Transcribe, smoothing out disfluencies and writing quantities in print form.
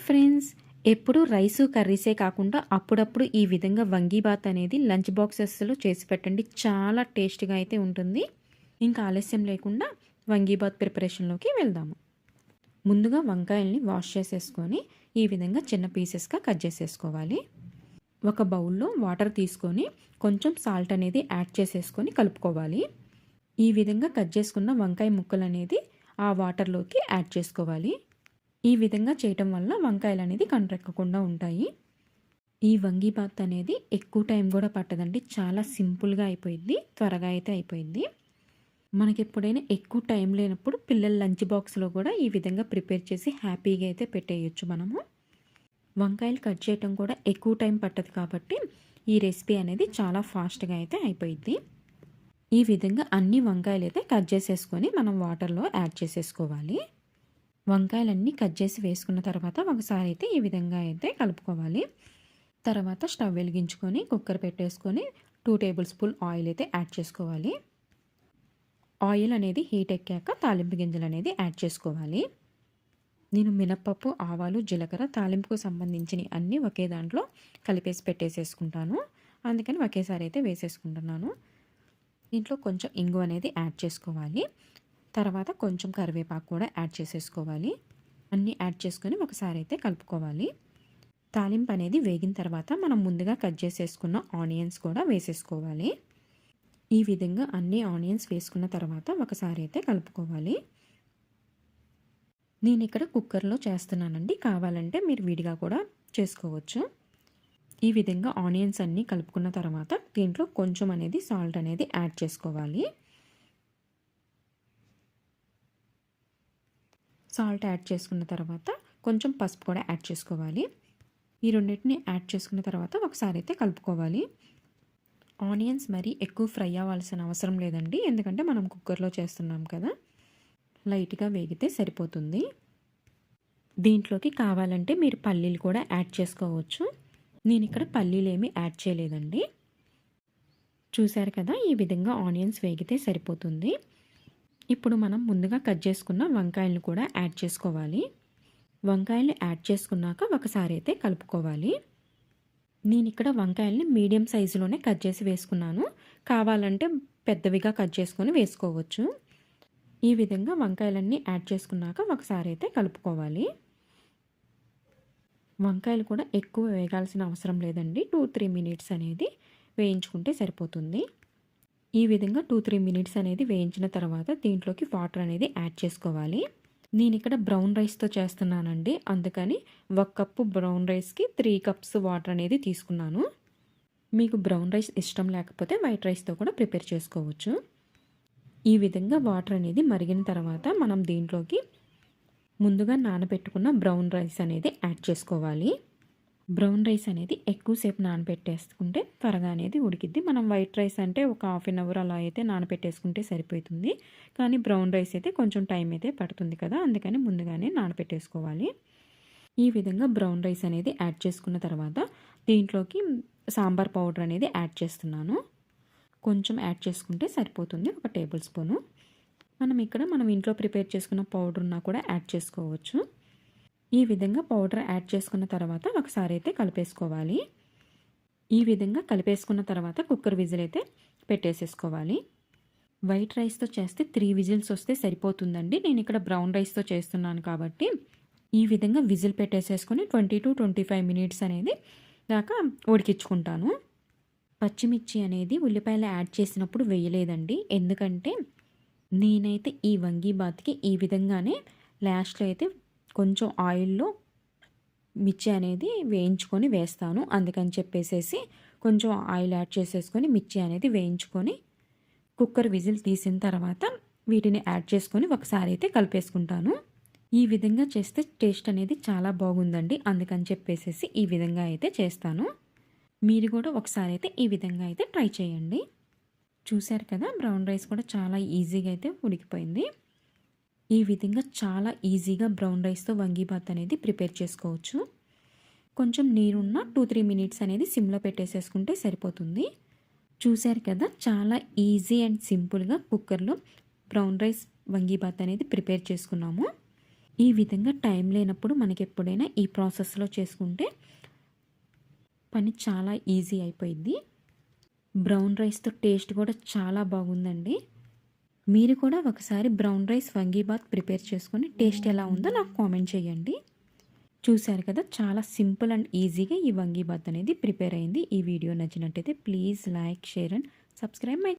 Friends, ఎప్పుడు rice కర్రీసే కాకుండా అప్పుడప్పుడు ఈ విధంగా వంగీబాత్ అనేది లంచ్ బాక్సెస్లో చేసి పెట్టండి. చాలా టేస్ట్గా అయితే ఉంటుంది. ఇంకా ఆలస్యం లేకుండా వంగీబాత్ ప్రిపరేషన్లోకి వెళ్దాము. ముందుగా వంకాయల్ని వాష్ చేసేసుకొని ఈ విధంగా చిన్న పీసెస్గా కట్ చేసేసుకోవాలి. ఒక బౌల్లో వాటర్ తీసుకొని కొంచెం సాల్ట్ అనేది యాడ్ చేసేసుకొని కలుపుకోవాలి. ఈ విధంగా కట్ చేసుకున్న వంకాయ ముక్కలు అనేది ఆ వాటర్లోకి యాడ్ చేసుకోవాలి. ఈ విధంగా చేయటం వల్ల వంకాయలు అనేది కండ్రెక్కకుండా ఉంటాయి. ఈ వంగీబాత్ అనేది ఎక్కువ టైం కూడా పట్టదండి. చాలా సింపుల్గా అయిపోయింది, త్వరగా అయితే అయిపోయింది. మనకి ఎప్పుడైనా ఎక్కువ టైం లేనప్పుడు పిల్లల లంచ్ బాక్స్లో కూడా ఈ విధంగా ప్రిపేర్ చేసి హ్యాపీగా అయితే పెట్టేయచ్చు. మనము వంకాయలు కట్ చేయటం కూడా ఎక్కువ టైం పట్టదు కాబట్టి ఈ రెసిపీ అనేది చాలా ఫాస్ట్గా అయితే అయిపోయింది. ఈ విధంగా అన్ని వంకాయలు అయితే కట్ చేసేసుకొని మనం వాటర్లో యాడ్ చేసేసుకోవాలి. వంకాయలన్నీ కట్ చేసి వేసుకున్న తర్వాత ఒకసారి అయితే ఈ విధంగా అయితే కలుపుకోవాలి. తర్వాత స్టవ్ వెలిగించుకొని కుక్కర్ పెట్టేసుకొని 2 టేబుల్ స్పూన్ ఆయిల్ అయితే యాడ్ చేసుకోవాలి. ఆయిల్ అనేది హీట్ ఎక్కాక తాలింపు గింజలు అనేది యాడ్ చేసుకోవాలి. నేను మినప్పప్పు, ఆవాలు, జీలకర్ర తాలింపుకు సంబంధించిన అన్నీ ఒకే దాంట్లో కలిపేసి పెట్టేసేసుకుంటాను. అందుకని ఒకేసారి అయితే వేసేసుకుంటున్నాను. దీంట్లో కొంచెం ఇంగు అనేది యాడ్ చేసుకోవాలి. తర్వాత కొంచెం కరివేపాకు కూడా యాడ్ చేసేసుకోవాలి. అన్నీ యాడ్ చేసుకొని ఒకసారి అయితే కలుపుకోవాలి. తాలింపు అనేది వేగిన తర్వాత మనం ముందుగా కట్ చేసేసుకున్న ఆనియన్స్ కూడా వేసేసుకోవాలి. ఈ విధంగా అన్ని ఆనియన్స్ వేసుకున్న తర్వాత ఒకసారి అయితే కలుపుకోవాలి. నేను ఇక్కడ కుక్కర్లో చేస్తున్నానండి, కావాలంటే మీరు విడిగా కూడా చేసుకోవచ్చు. ఈ విధంగా ఆనియన్స్ అన్నీ కలుపుకున్న తర్వాత దీంట్లో కొంచెం అనేది సాల్ట్ అనేది యాడ్ చేసుకోవాలి. సాల్ట్ యాడ్ చేసుకున్న తర్వాత కొంచెం పసుపు కూడా యాడ్ చేసుకోవాలి. ఈ రెండింటిని యాడ్ చేసుకున్న తర్వాత ఒకసారి అయితే కలుపుకోవాలి. ఆనియన్స్ మరి ఎక్కువ ఫ్రై అవ్వాల్సిన అవసరం లేదండి, ఎందుకంటే మనం కుక్కర్లో చేస్తున్నాం కదా. లైట్గా వేగితే సరిపోతుంది. దీంట్లోకి కావాలంటే మీరు పల్లీలు కూడా యాడ్ చేసుకోవచ్చు. నేను ఇక్కడ పల్లీలు ఏమీ యాడ్ చేయలేదండి. చూశారు కదా, ఈ విధంగా ఆనియన్స్ వేగితే సరిపోతుంది. ఇప్పుడు మనం ముందుగా కట్ చేసుకున్న వంకాయలను కూడా యాడ్ చేసుకోవాలి. వంకాయలు యాడ్ చేసుకున్నాక ఒకసారి అయితే కలుపుకోవాలి. నేను ఇక్కడ వంకాయల్ని మీడియం సైజులోనే కట్ చేసి వేసుకున్నాను. కావాలంటే పెద్దవిగా కట్ చేసుకొని వేసుకోవచ్చు. ఈ విధంగా వంకాయలన్నీ యాడ్ చేసుకున్నాక ఒకసారి అయితే కలుపుకోవాలి. వంకాయలు కూడా ఎక్కువ వేగాల్సిన అవసరం లేదండి. 2-3 మినిట్స్ అనేది వేయించుకుంటే సరిపోతుంది. ఈ విధంగా 2-3 మినిట్స్ అనేది వేయించిన తర్వాత దీంట్లోకి వాటర్ అనేది యాడ్ చేసుకోవాలి. నేను ఇక్కడ బ్రౌన్ రైస్తో చేస్తున్నానండి, అందుకని 1 కప్పు బ్రౌన్ రైస్కి 3 కప్స్ వాటర్ అనేది తీసుకున్నాను. మీకు బ్రౌన్ రైస్ ఇష్టం లేకపోతే వైట్ రైస్తో కూడా ప్రిపేర్ చేసుకోవచ్చు. ఈ విధంగా వాటర్ అనేది మరిగిన తర్వాత మనం దీంట్లోకి ముందుగా నానబెట్టుకున్న బ్రౌన్ రైస్ అనేది యాడ్ చేసుకోవాలి. బ్రౌన్ రైస్ అనేది ఎక్కువసేపు నానబెట్టేసుకుంటే త్వరగా అనేది ఉడికిద్ది. మనం వైట్ రైస్ అంటే ఒక 1/2 అవర్ అలా అయితే నానబెట్టేసుకుంటే సరిపోతుంది. కానీ బ్రౌన్ రైస్ అయితే కొంచెం టైం అయితే పడుతుంది కదా, అందుకని ముందుగానే నానబెట్టేసుకోవాలి. ఈ విధంగా బ్రౌన్ రైస్ అనేది యాడ్ చేసుకున్న తర్వాత దీంట్లోకి సాంబార్ పౌడర్ అనేది యాడ్ చేస్తున్నాను. కొంచెం యాడ్ చేసుకుంటే సరిపోతుంది, 1 టేబుల్ స్పూను. మనం ఇంట్లో ప్రిపేర్ చేసుకున్న పౌడర్ ఉన్నా కూడా యాడ్ చేసుకోవచ్చు. ఈ విధంగా పౌడర్ యాడ్ చేసుకున్న తర్వాత ఒకసారి అయితే కలిపేసుకోవాలి. ఈ విధంగా కలిపేసుకున్న తర్వాత కుక్కర్ విజిల్ అయితే పెట్టేసేసుకోవాలి. వైట్ రైస్తో చేస్తే 3 విజిల్స్ వస్తే సరిపోతుందండి. నేను ఇక్కడ బ్రౌన్ రైస్తో చేస్తున్నాను కాబట్టి ఈ విధంగా విజిల్ పెట్టేసేసుకొని 20-25 మినిట్స్ అనేది దాకా ఉడికించుకుంటాను. పచ్చిమిర్చి అనేది ఉల్లిపాయలు యాడ్ చేసినప్పుడు వేయలేదండి, ఎందుకంటే నేనైతే ఈ వంగీబాత్కి ఈ విధంగానే లాస్ట్లో అయితే కొంచెం ఆయిల్లో మిర్చి అనేది వేయించుకొని వేస్తాను. అందుకని చెప్పేసేసి కొంచెం ఆయిల్ యాడ్ చేసేసుకొని మిర్చి అనేది వేయించుకొని కుక్కర్ విజిల్ తీసిన తర్వాత వీటిని యాడ్ చేసుకొని ఒకసారి అయితే కలిపేసుకుంటాను. ఈ విధంగా చేస్తే టేస్ట్ అనేది చాలా బాగుందండి, అందుకని చెప్పేసేసి ఈ విధంగా అయితే చేస్తాను. మీరు కూడా ఒకసారి అయితే ఈ విధంగా అయితే ట్రై చేయండి. చూశారు కదా, బ్రౌన్ రైస్ కూడా చాలా ఈజీగా అయితే ఉడికిపోయింది. ఈ విధంగా చాలా ఈజీగా బ్రౌన్ రైస్తో వంగీబాత్ అనేది ప్రిపేర్ చేసుకోవచ్చు. కొంచెం నీరున్న 2-3 మినిట్స్ అనేది సిమ్లో పెట్టేసేసుకుంటే సరిపోతుంది. చూశారు కదా, చాలా ఈజీ అండ్ సింపుల్గా కుక్కర్లో బ్రౌన్ రైస్ వంగీబాత్ అనేది ప్రిపేర్ చేసుకున్నాము. ఈ విధంగా టైం లేనప్పుడు మనకి ఎప్పుడైనా ఈ ప్రాసెస్లో చేసుకుంటే పని చాలా ఈజీ అయిపోయింది. బ్రౌన్ రైస్తో టేస్ట్ కూడా చాలా బాగుందండి. మీరు కూడా ఒకసారి బ్రౌన్ రైస్ వంగీబాత్ ప్రిపేర్ చేసుకొని టేస్ట్ ఎలా ఉందో నాకు కామెంట్ చేయండి. చూశారు కదా, చాలా సింపుల్ అండ్ ఈజీగా ఈ వంగీబాత్ అనేది ప్రిపేర్ అయింది. ఈ వీడియో నచ్చినట్టయితే please like, share and subscribe my